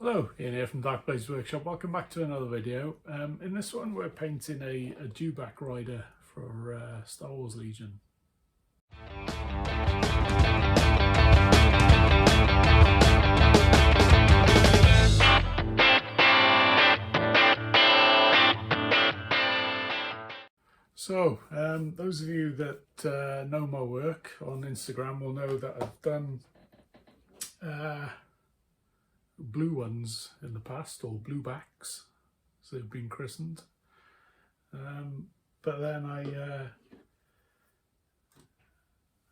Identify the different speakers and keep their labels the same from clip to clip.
Speaker 1: Hello, Ian here from Dewbacks Workshop. Welcome back to another video. In this one we're painting a Dewback rider for Star Wars Legion. So, those of you that know my work on Instagram will know that I've done blue ones in the past, or Dewbacks as they've been christened, but then I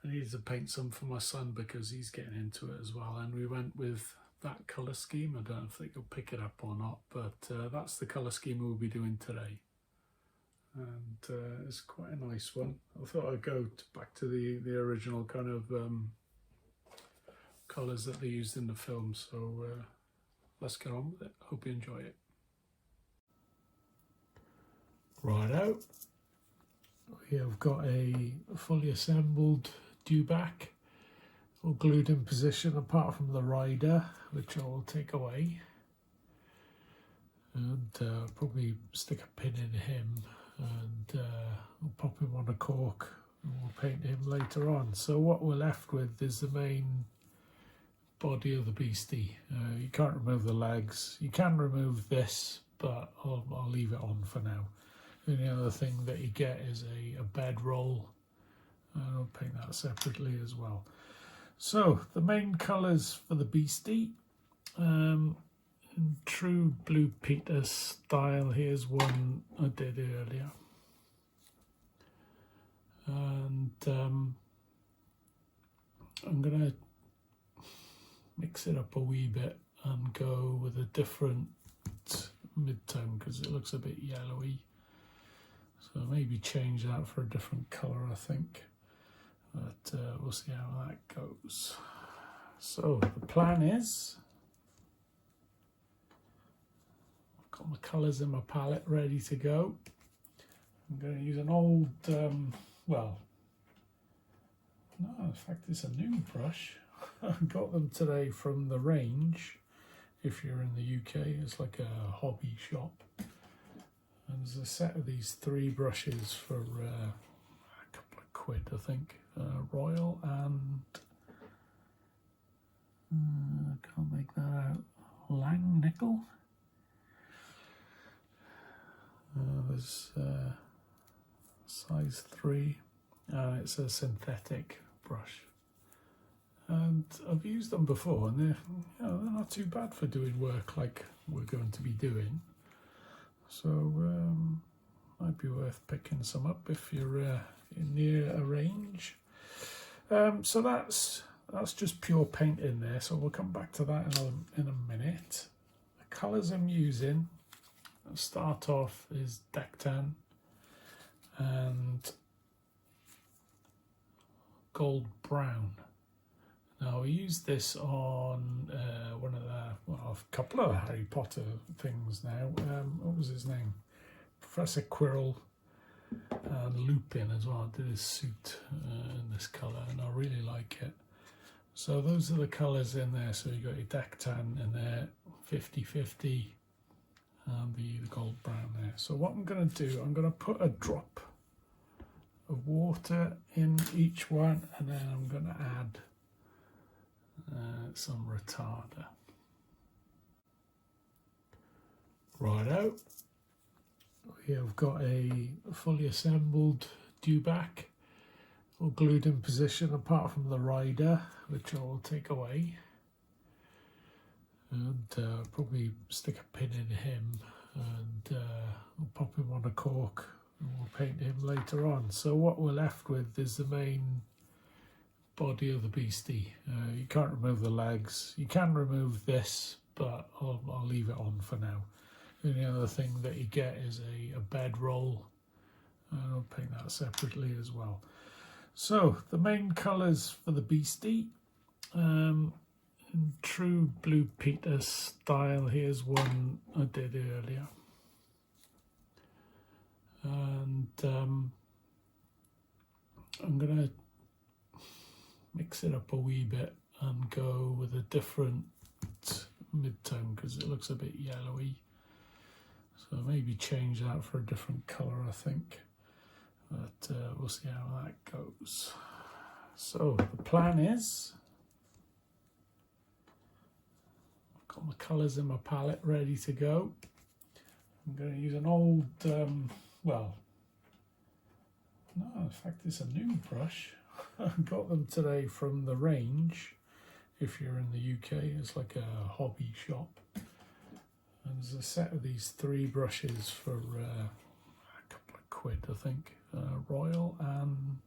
Speaker 1: needed to paint some for my son because he's getting into it as well, and we went with that colour scheme. I don't think you'll pick it up or not, but that's the colour scheme we'll be doing today, and it's quite a nice one. I thought I'd go back to the original kind of colours that they used in the film, so let's get on with it. Hope you enjoy it. Righto, we have got a fully assembled Dewback, all glued in position apart from the rider, which I will take away, and probably stick a pin in him, and we'll pop him on a cork and we'll paint him later on. So what we're left with is the main body of the beastie. You can't remove the legs. You can remove this, but I'll leave it on for now. The only other thing that you get is a bedroll, and I'll paint that separately as well. So the main colours for the beastie, in true Blue Peter style, here's one I did earlier, and I'm gonna mix it up a wee bit and go with a different mid-tone because it looks a bit yellowy, so maybe change that for a different colour, I think, but we'll see how that goes. So the plan is, I've got my colours in my palette ready to go. I'm going to use an old, well, no, in fact it's a new brush. I got them today from the range. If you're in the UK, it's like a hobby shop, and there's a set of these 3 brushes for a couple of quid, I think. Royal and I can't make that out. Lang nickel. There's size 3, and it's a synthetic brush. And I've used them before, and they're not too bad for doing work like we're going to be doing. So might be worth picking some up if you're near a range. So that's just pure paint in there. So we'll come back to that in a minute. The colours I'm using, I'll start off, is Tan and gold brown. Now we used this on one of a couple of Harry Potter things now. What was his name? Professor Quirrell and Lupin as well. I did his suit in this colour, and I really like it. So those are the colours in there. So you got your Tan in there, 50-50, and the gold brown there. So what I'm going to do, I'm going to put a drop of water in each one, and then I'm going to add some retarder. Righto, we have got a fully assembled Dewback, all glued in position apart from the rider, which I will take away, and probably stick a pin in him, and we'll pop him on a cork and we'll paint him later on. So what we're left with is the main body of the beastie. You can't remove the legs. You can remove this, but I'll leave it on for now. The only other thing that you get is a bedroll, and I'll paint that separately as well. So the main colours for the beastie, in true Blue Peter style, here's one I did earlier, and I'm gonna mix it up a wee bit and go with a different mid-tone because it looks a bit yellowy. So maybe change that for a different colour, I think. But we'll see how that goes. So the plan is, I've got my colours in my palette ready to go. I'm going to use an old, well, no, in fact it's a new brush. I got them today from the range. If you're in the UK, it's like a hobby shop. And there's a set of these 3 brushes for a couple of quid, I think. Royal and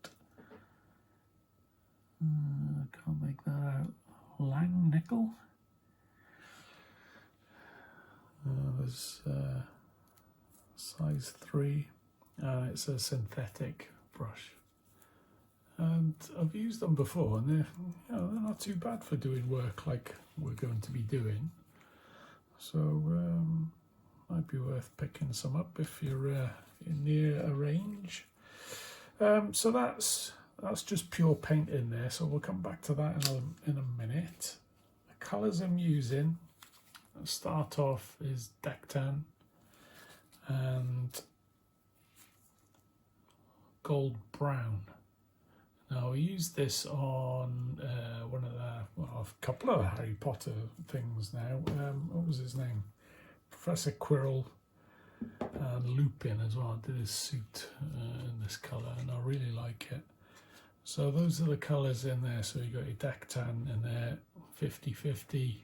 Speaker 1: I can't make that out. Lang nickel. There's size 3, and it's a synthetic brush. And I've used them before, and they're not too bad for doing work like we're going to be doing. So might be worth picking some up if you're near a range. So that's just pure paint in there. So we'll come back to that in a minute. The colours I'm using, I'll start off is Dectan and gold brown. Now I used this on one of a couple of Harry Potter things now. What was his name? Professor Quirrell and Lupin as well. I did his suit in this colour, and I really like it. So those are the colours in there. So you got your Dectan in there, 50-50,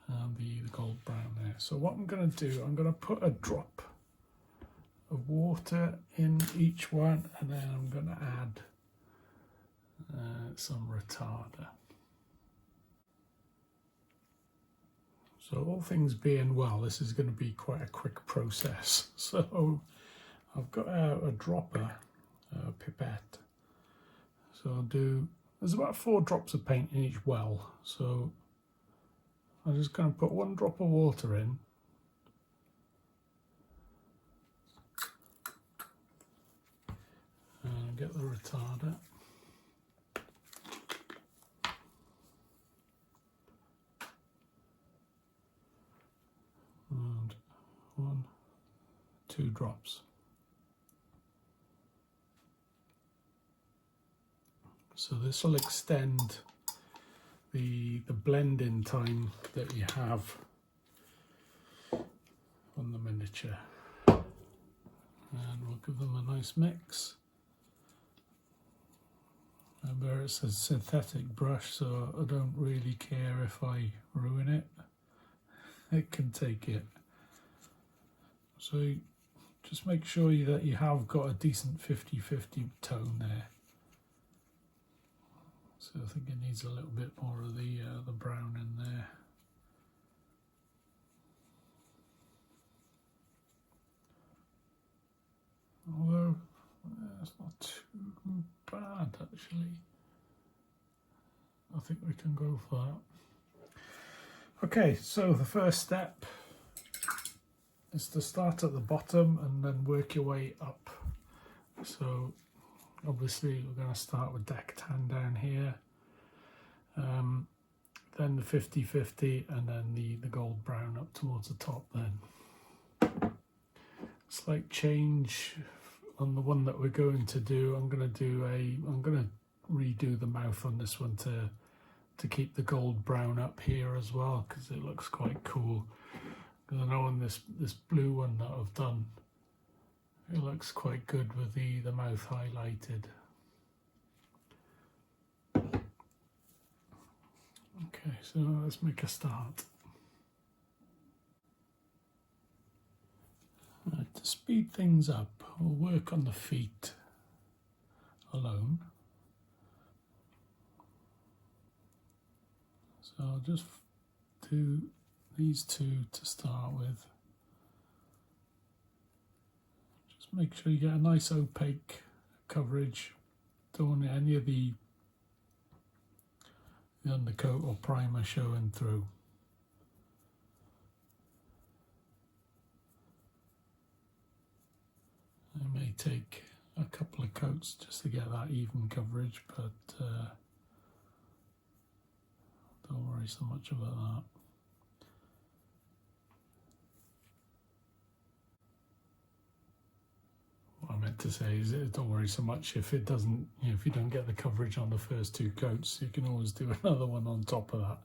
Speaker 1: and the gold brown there. So what I'm going to do, I'm going to put a drop of water in each one, and then I'm going to add some retarder. So all things being well, this is going to be quite a quick process. So I've got a dropper, a pipette. So I'll do, there's about 4 drops of paint in each well. So I'm just going to put 1 drop of water in. And get the retarder. And 1, 2 drops. So this will extend the blending time that you have on the miniature. And we'll give them a nice mix. Remember, it's a synthetic brush, so I don't really care if I ruin it. It can take it. So just make sure that you have got a decent 50-50 tone there. So I think it needs a little bit more of the brown in there. Although it's not too bad actually. I think we can go for that. Okay, so the first step is to start at the bottom and then work your way up. So obviously we're going to start with Dectan down here, then the 50-50, and then the gold brown up towards the top. Then slight change on the one that we're going to do. I'm going to redo the mouth on this one to keep the gold brown up here as well, because it looks quite cool. Because I know on this blue one that I've done, it looks quite good with the mouth highlighted. Okay, so let's make a start. Right, to speed things up, we'll work on the feet alone. So I'll just do these 2 to start with. Just make sure you get a nice opaque coverage. Don't want any of the undercoat or primer showing through. It may take a couple of coats just to get that even coverage, but don't worry so much about that. to say is don't worry so much if it doesn't, if you don't get the coverage on the first 2 coats, you can always do another one on top of that.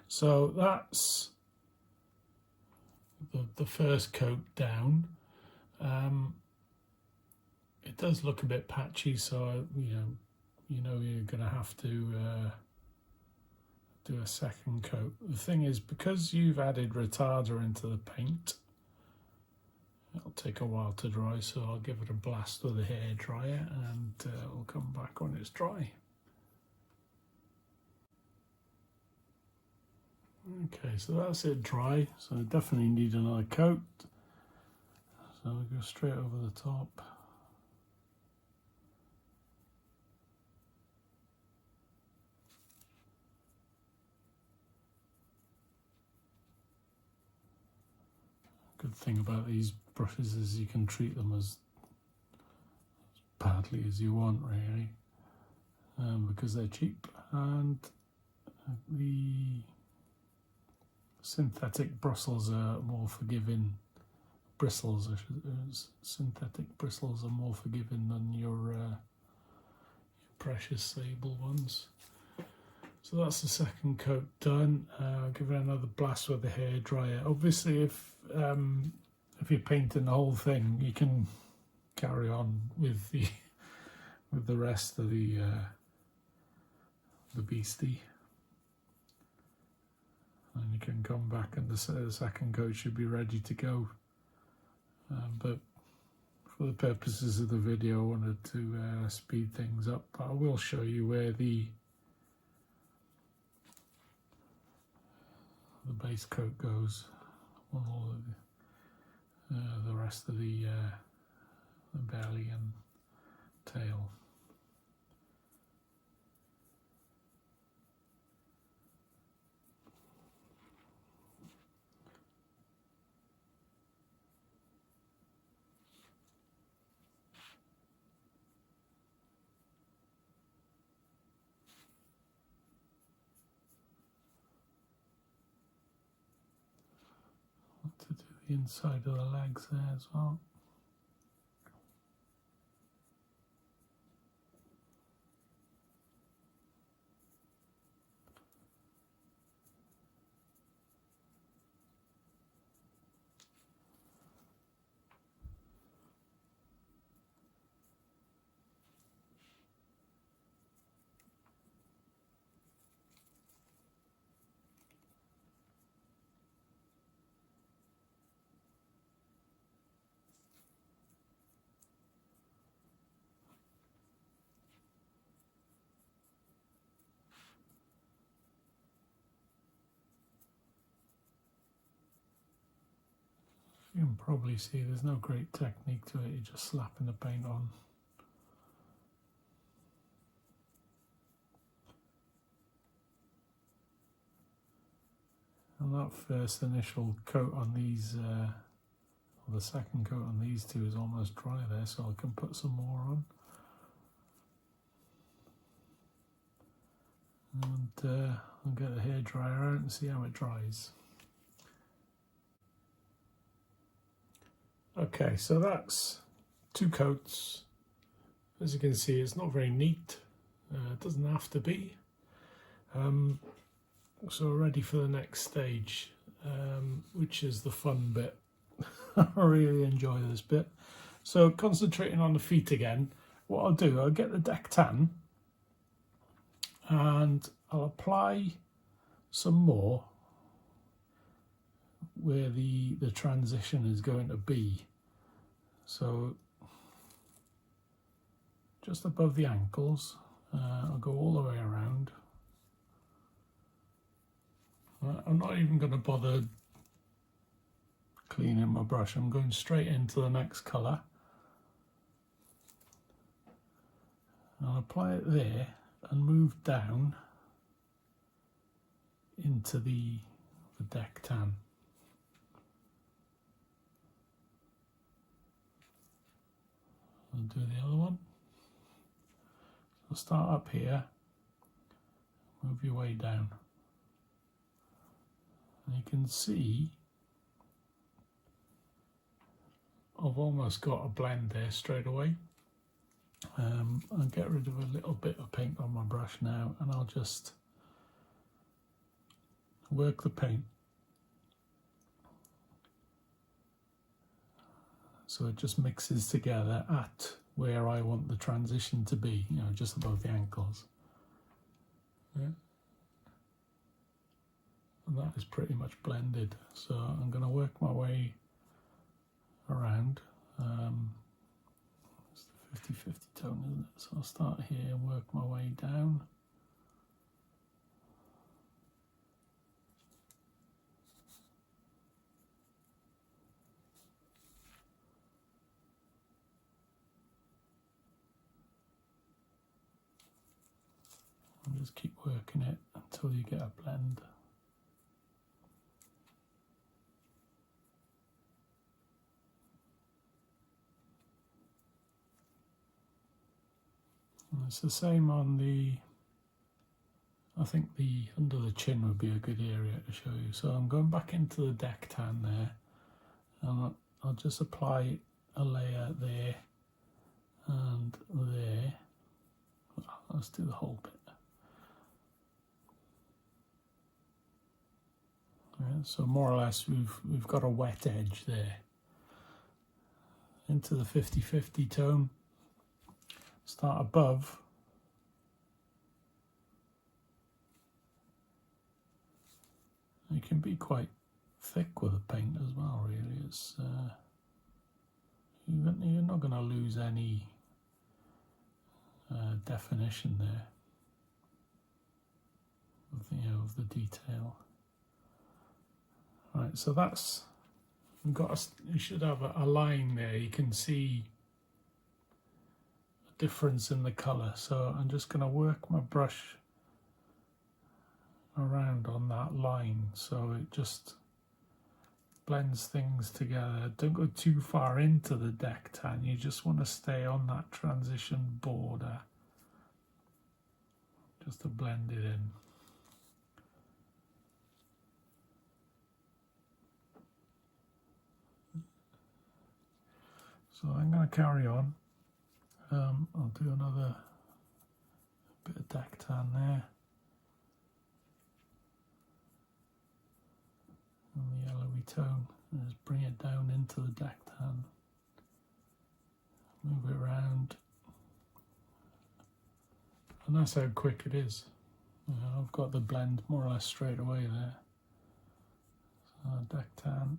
Speaker 1: So that's the first coat down. It does look a bit patchy, so you know you're going to have to do a second coat. The thing is, because you've added retarder into the paint, it'll take a while to dry, so I'll give it a blast with a hairdryer and we'll come back when it's dry. Okay, so that's it dry, so I definitely need another coat. So we go straight over the top. Good thing about these brushes is you can treat them as badly as you want, really, because they're cheap, and the synthetic bristles are more forgiving. Synthetic bristles are more forgiving than your precious sable ones. So that's the second coat done. Give it another blast with the hairdryer. Obviously, if you're painting the whole thing, you can carry on with the rest of the beastie, and you can come back and the second coat should be ready to go. But for the purposes of the video, I wanted to speed things up. But I will show you where the base coat goes on all of the rest of the belly and tail. To do the inside of the legs there as well. You can probably see there's no great technique to it, you're just slapping the paint on. And that first initial coat on these, or the second coat on these two is almost dry there, so I can put some more on. And I'll get the hairdryer out and see how it dries. Okay, so that's 2 coats. As you can see, it's not very neat. It doesn't have to be. So we're ready for the next stage, which is the fun bit. I really enjoy this bit. So concentrating on the feet again, what I'll do, I'll get the deck tan and I'll apply some more where the transition is going to be. So just above the ankles, I'll go all the way around. I'm not even going to bother cleaning my brush, I'm going straight into the next colour. I'll apply it there and move down into the deck tan. I'll do the other one. So start up here, move your way down. And you can see I've almost got a blend there straight away. I'll get rid of a little bit of paint on my brush now, and I'll just work the paint so it just mixes together at where I want the transition to be, you know, just above the ankles. Yeah. And that is pretty much blended. So I'm going to work my way around. It's the 50-50 tone, isn't it? So I'll start here and work my way down. And just keep working it until you get a blend. And it's the same on the, I think the under the chin would be a good area to show you. So I'm going back into the deck tan there, and I'll just apply a layer there and there. Let's do the whole bit. Yeah, so more or less we've got a wet edge there. Into the 50-50 tone. Start above. You can be quite thick with the paint as well, really. It's you're not going to lose any definition there of the detail. Right, so that's you should have a line there. You can see a difference in the colour. So I'm just going to work my brush around on that line so it just blends things together. Don't go too far into the deck tan. You just want to stay on that transition border just to blend it in. So I'm going to carry on. I'll do another bit of deck tan there. And the yellowy tone. And just bring it down into the deck tan. Move it around. And that's how quick it is. I've got the blend more or less straight away there. So deck tan.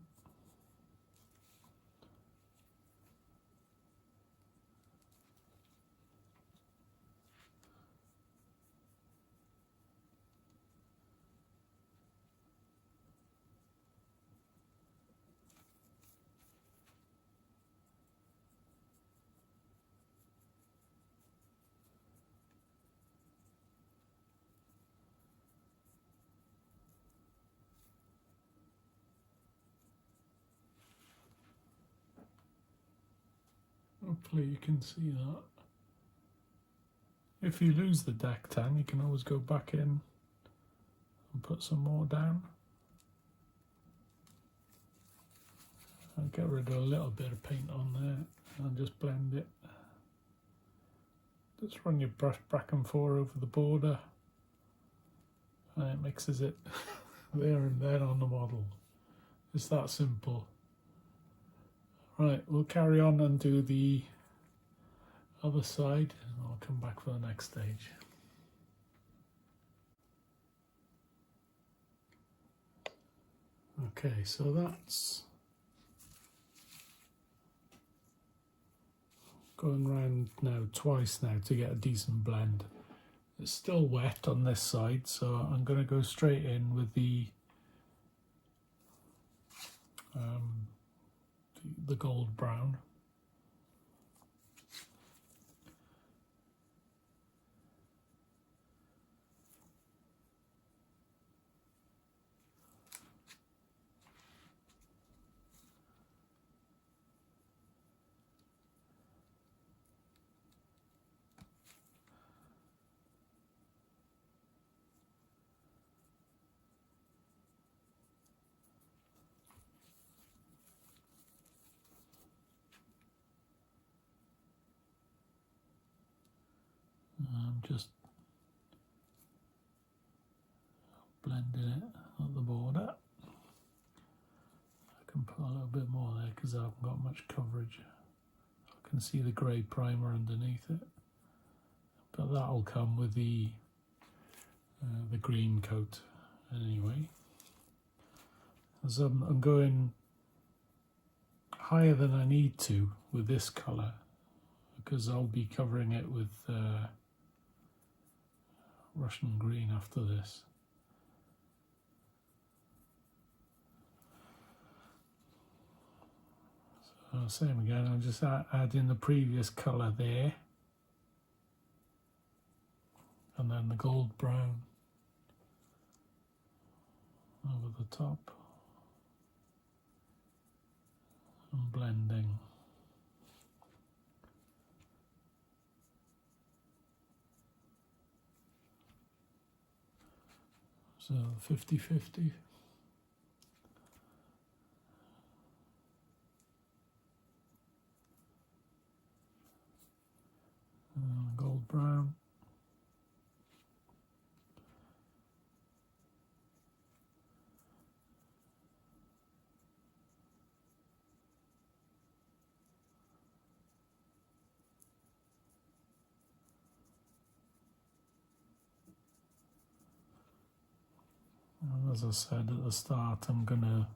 Speaker 1: Hopefully you can see that. If you lose the deck tan, you can always go back in and put some more down. I'll get rid of a little bit of paint on there and just blend it. Just run your brush back and forth over the border and it mixes it there and then on the model. It's that simple. Right, we'll carry on and do the other side and I'll come back for the next stage. Okay, so that's going round now twice now to get a decent blend. It's still wet on this side, so I'm going to go straight in with the gold brown. I'm just blending it at the border. I can put a little bit more there because I haven't got much coverage. I can see the grey primer underneath it, but that'll come with the green coat anyway. As I'm going higher than I need to with this colour, because I'll be covering it with Russian green after this. So same again, I'll just add in the previous colour there, and then the gold brown over the top, and blending. So 50-50. Gold brown. And as I said at the start, I'm gonna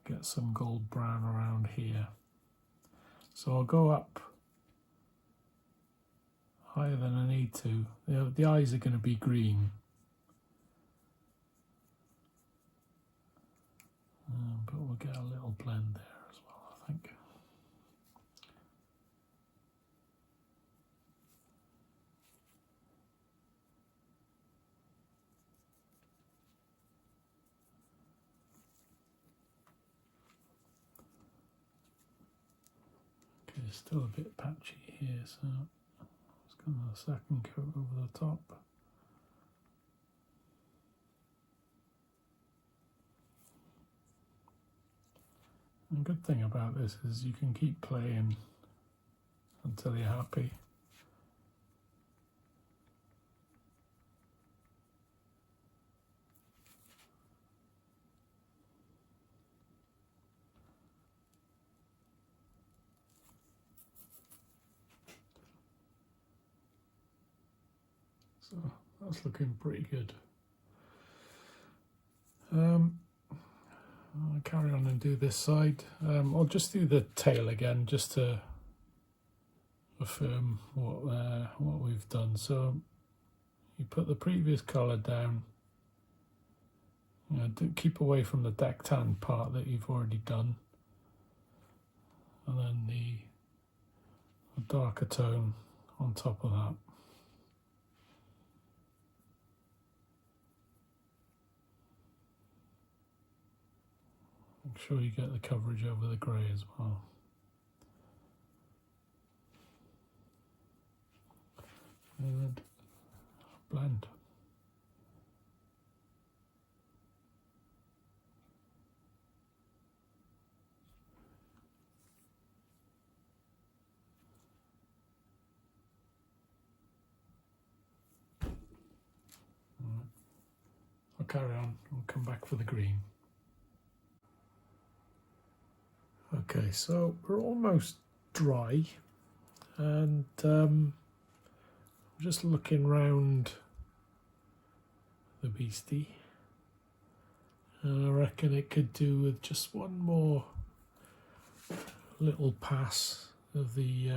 Speaker 1: get some gold brown around here. So I'll go up higher than I need to. The eyes are going to be green, but we'll get a little blend there as well, I think. Okay, still a bit patchy here, so let's go with a second coat over the top. And the good thing about this is you can keep playing until you're happy. So that's looking pretty good. I'll carry on and do this side. I'll just do the tail again just to affirm what we've done. So you put the previous colour down. Keep away from the deck tan part that you've already done, and then the darker tone on top of that. Make sure you get the coverage over the grey as well. And blend. I'll carry on, I'll come back for the green. Okay, so we're almost dry, and I'm just looking round the beastie, and I reckon it could do with just one more little pass of the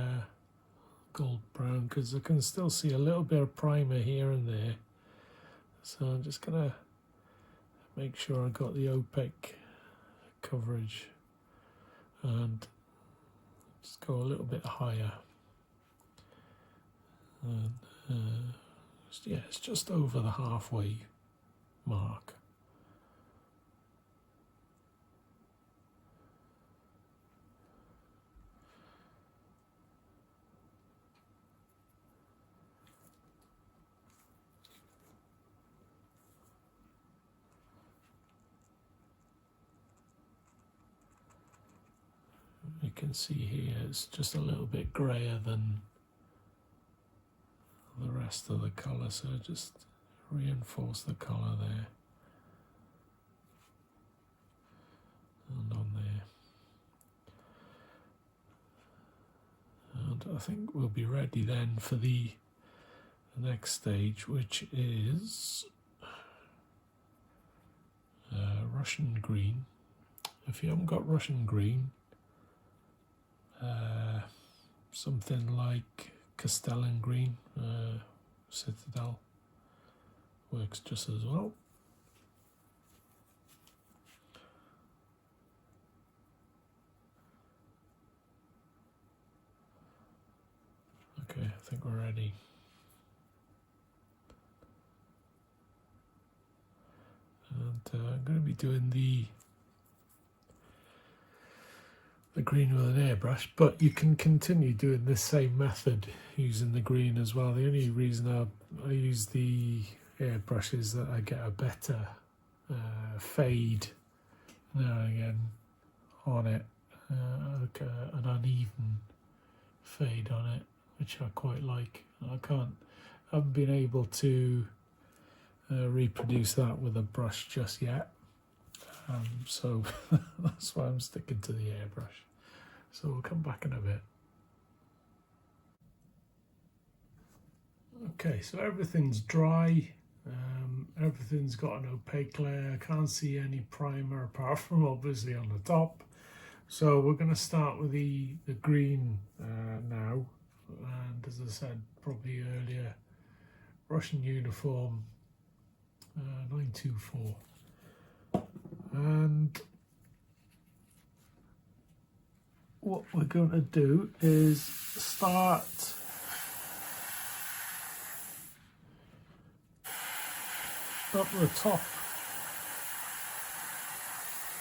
Speaker 1: gold brown, because I can still see a little bit of primer here and there. So I'm just gonna make sure I got the opaque coverage and just go a little bit higher. And yeah, it's just over the halfway mark. You can see here it's just a little bit grayer than rest of the colour, so just reinforce the colour there and on there. And I think we'll be ready then for the next stage, which is Russian green. If you haven't got Russian green, something like Castellan green, Citadel, works just as well. Okay, I think we're ready. And I'm going to be doing the green with an airbrush, but you can continue doing this same method using the green as well. The only reason I use the airbrush is that I get a better fade now and again on it, like an uneven fade on it, which I quite like. I haven't been able to reproduce that with a brush just yet, so that's why I'm sticking to the airbrush. So we'll come back in a bit. Okay, so everything's dry, everything's got an opaque layer. I can't see any primer apart from obviously on the top. So we're going to start with the green now, and as I said probably earlier, Russian uniform 924, and what we're going to do is start up the top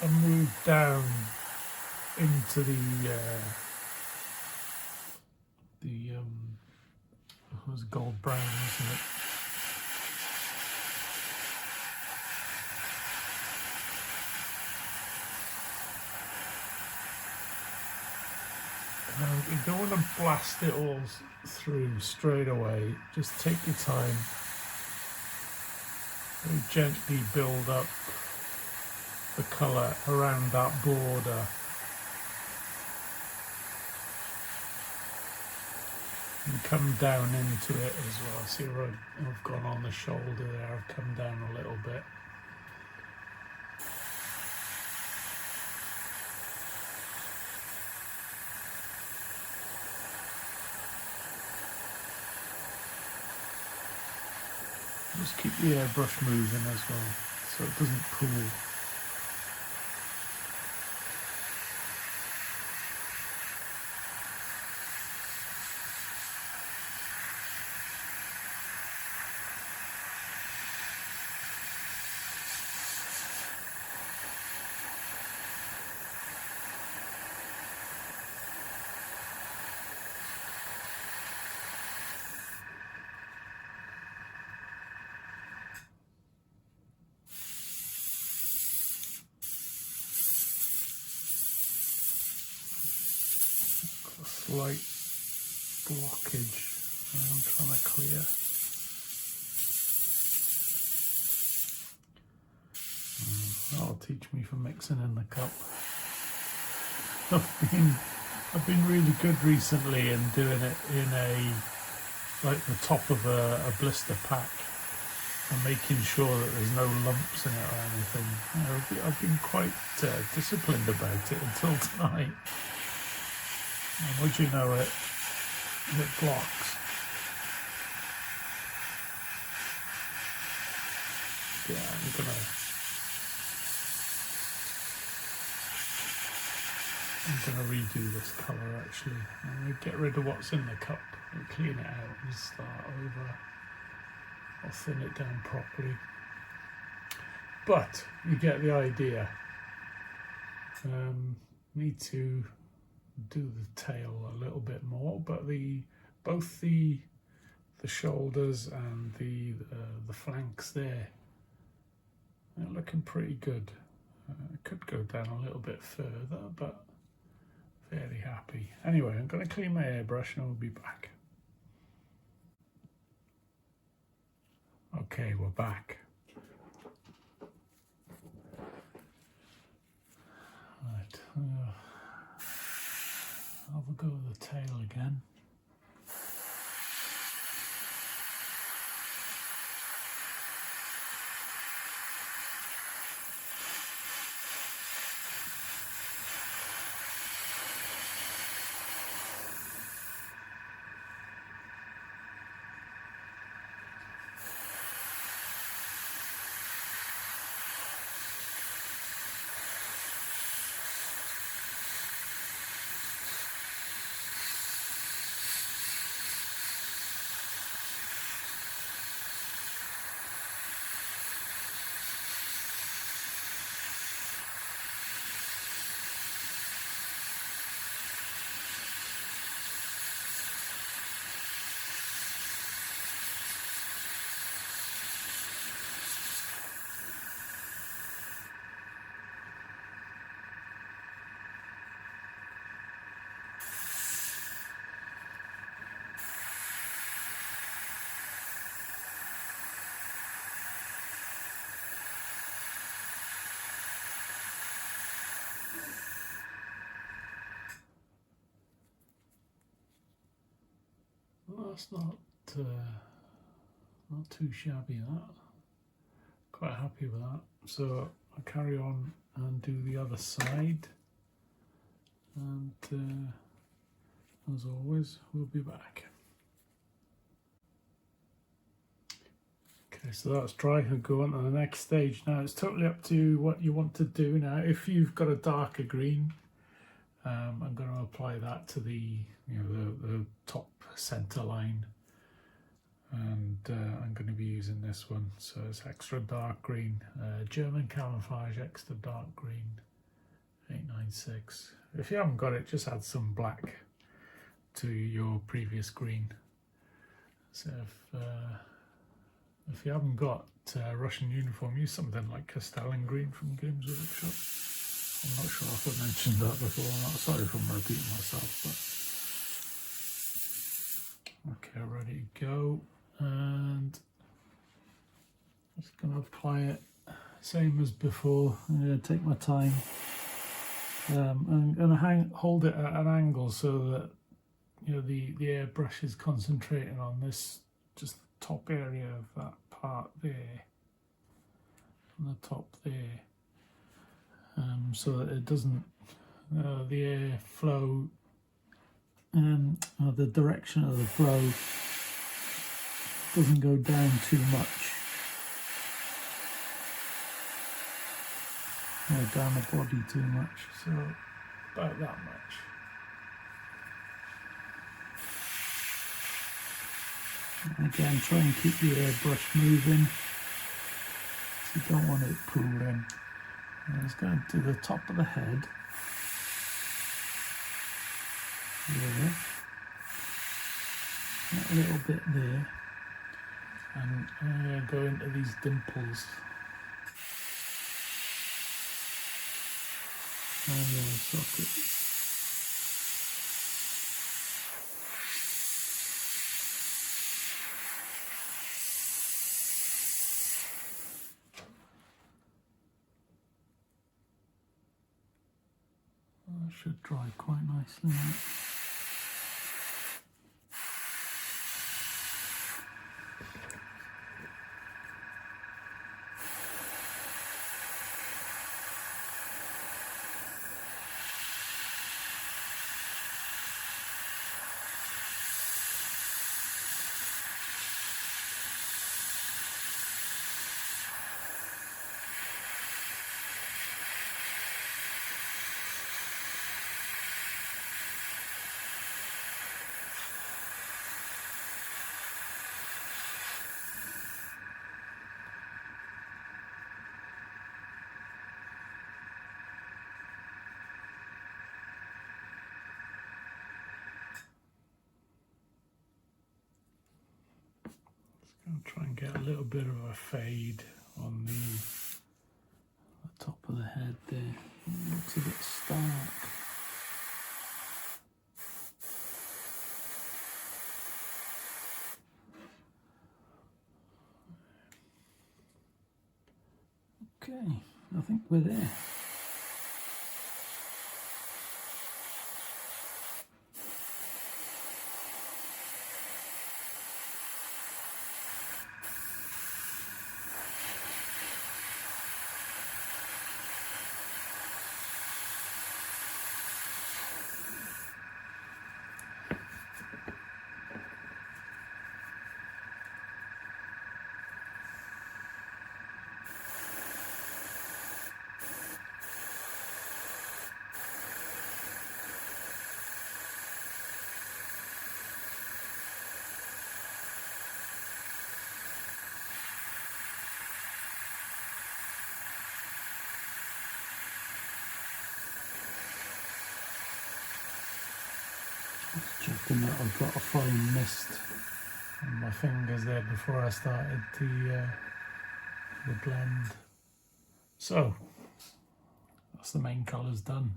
Speaker 1: and move down into the it was gold brown, isn't it? You don't want to blast it all through straight away. Just take your time. Very gently build up the colour around that border. And come down into it as well. See where I've gone on the shoulder there, I've come down a little bit. Just keep the airbrush moving as well, so it doesn't pool. Slight blockage I'm trying to clear. That'll teach me for mixing in the cup. I've been really good recently in doing it in like the top of a blister pack and making sure that there's no lumps in it or anything. I've been quite disciplined about it until tonight. And would you know it blocks. Yeah, I'm gonna redo this colour actually. I'm gonna get rid of what's in the cup and clean it out and start over. I'll thin it down properly. But you get the idea. Need to do the tail a little bit more, but both the shoulders and the flanks there are looking pretty good. It could go down a little bit further, but fairly happy. Anyway, I'm going to clean my airbrush and I'll be back. Okay, we're back. Right, have a go with the tail again. Well, that's not too shabby, that. Quite happy with that. So I'll carry on and do the other side, and as always, we'll be back. Okay, so that's dry. I'll go on to the next stage now. It's totally up to what you want to do now. If you've got a darker green, I'm going to apply that to the the top center line, and I'm going to be using this one. So it's extra dark green, German camouflage extra dark green 896. If you haven't got it, just add some black to your previous green. So if you haven't got Russian uniform, use something like Castellan green from Games Workshop. I'm not sure if I mentioned that before. I'm not sorry if I'm repeating myself, but okay, ready to go. And just going to apply it same as before. I'm going to take my time. I'm going to hold it at an angle so that the airbrush is concentrating on this, just the top area of that part there, on the top there. So that it doesn't, the air flow, or the direction of the flow doesn't go down too much, or down the body too much, so about that much. And again, try and keep the airbrush moving, you don't want it pooling. And it's going to the top of the head, there, that little bit there, and I'm going to go into these dimples and the socket. That should dry quite nicely now. I'll try and get a little bit of a fade on the top of the head there. It looks a bit stark.
Speaker 2: Okay, I think we're there. Just checking that I've got a fine mist on my fingers there before I started the blend. So that's the main colours done.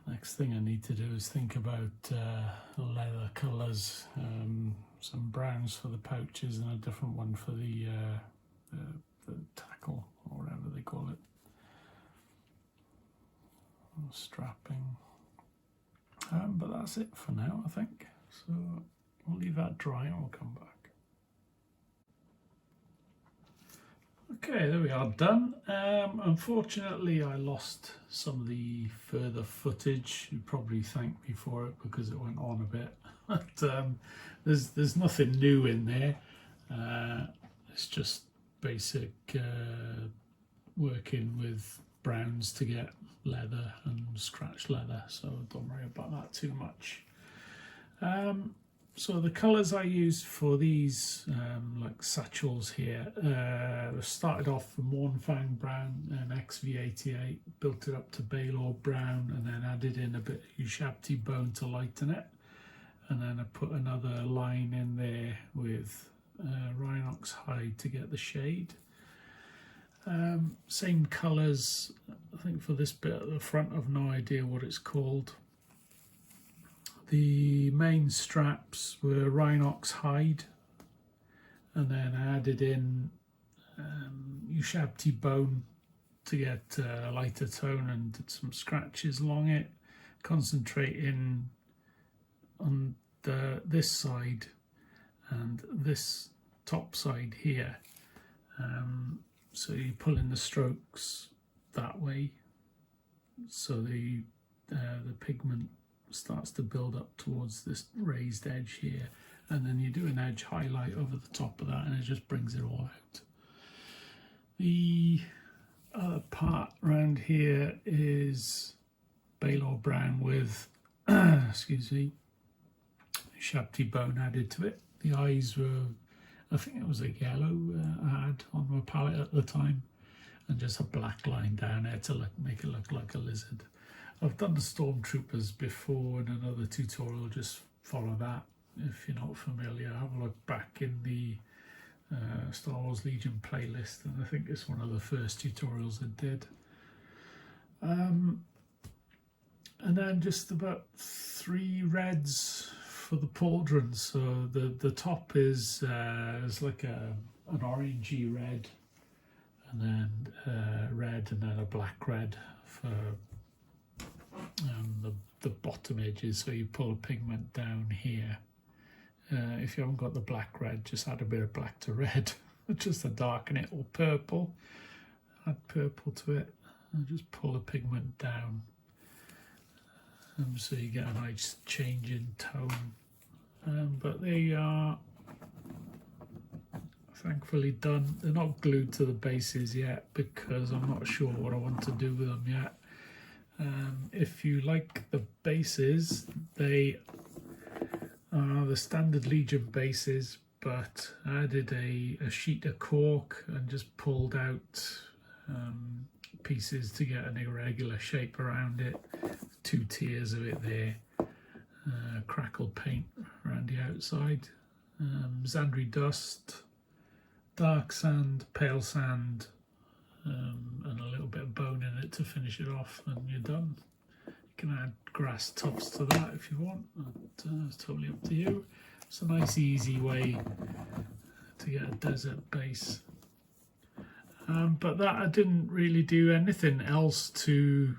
Speaker 2: Next thing I need to do is think about leather colours, some browns for the pouches and a different one for the tackle, or whatever they call it. Strapping. But that's it for now, I think. So we'll leave that dry and we'll come back. Okay, there we are, done. Unfortunately, I lost some of the further footage. You probably thank me for it because it went on a bit. But there's nothing new in there. It's just basic working with browns to get leather and scratch leather, so don't worry about that too much. So the colours I used for these like satchels here, started off from Mornfang brown and XV88, built it up to Baylor brown, and then added in a bit of Ushabti bone to lighten it, and then I put another line in there with Rhinox hide to get the shade. Same colours, I think for this bit at the front I've no idea what it's called. The main straps were Rhinox hide, and then I added in Ushabti bone to get a lighter tone and did some scratches along it, concentrating on this side and this top side here. So you pull in the strokes that way, so the pigment starts to build up towards this raised edge here, and then you do an edge highlight over the top of that and it just brings it all out. The other part around here is Baylor brown with excuse me, Ushabti bone added to it. The eyes were, I think it was a yellow I had on my palette at the time, and just a black line down there to make it look like a lizard. I've done the Stormtroopers before in another tutorial, just follow that if you're not familiar. Have a look back in the Star Wars Legion playlist, and I think it's one of the first tutorials I did. And then just about 3 reds for the pauldron. So the top is like an orangey red, and then red, and then a black red for the bottom edges. So you pull a pigment down here. If you haven't got the black red, just add a bit of black to red just to darken it, or purple. Add purple to it and just pull the pigment down, so you get a nice change in tone. But they are thankfully done. They're not glued to the bases yet because I'm not sure what I want to do with them yet. If you like the bases, they are the standard Legion bases, but I added a sheet of cork and just pulled out pieces to get an irregular shape around it. 2 tiers of it there. Crackled paint around the outside. Zandri dust, dark sand, pale sand, and a little bit of bone in it to finish it off, and you're done. You can add grass tufts to that if you want, but it's totally up to you. It's a nice easy way to get a desert base. But that I didn't really do anything else to,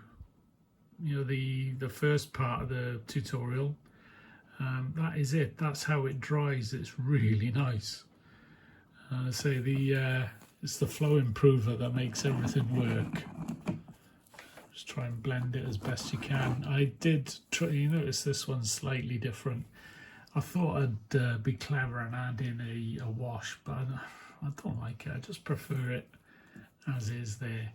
Speaker 2: you know, the first part of the tutorial. That is it. That's how it dries. It's really nice. So it's the flow improver that makes everything work. Just try and blend it as best you can. I did try, you notice this one's slightly different. I thought I'd be clever and add in a wash, but I don't like it. I just prefer it as is there.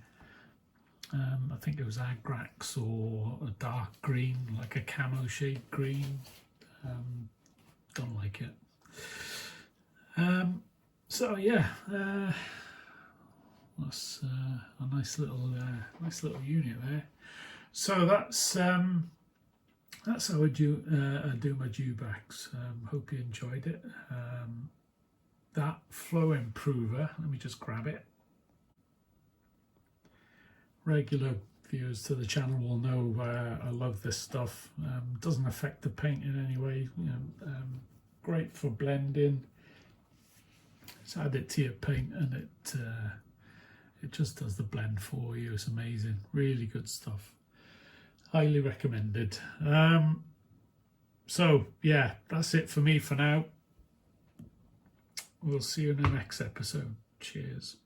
Speaker 2: I think it was Aakash or a dark green, like a camo shade green. Don't like it. So yeah, that's a nice little unit there. So that's how I do my dewbacks. Hope you enjoyed it. That flow improver, let me just grab it. Regular viewers to the channel will know I love this stuff. Doesn't affect the paint in any way. You know, great for blending. Just add it to your paint and it just does the blend for you. It's amazing. Really good stuff. Highly recommended. So yeah, that's it for me for now. We'll see you in the next episode. Cheers.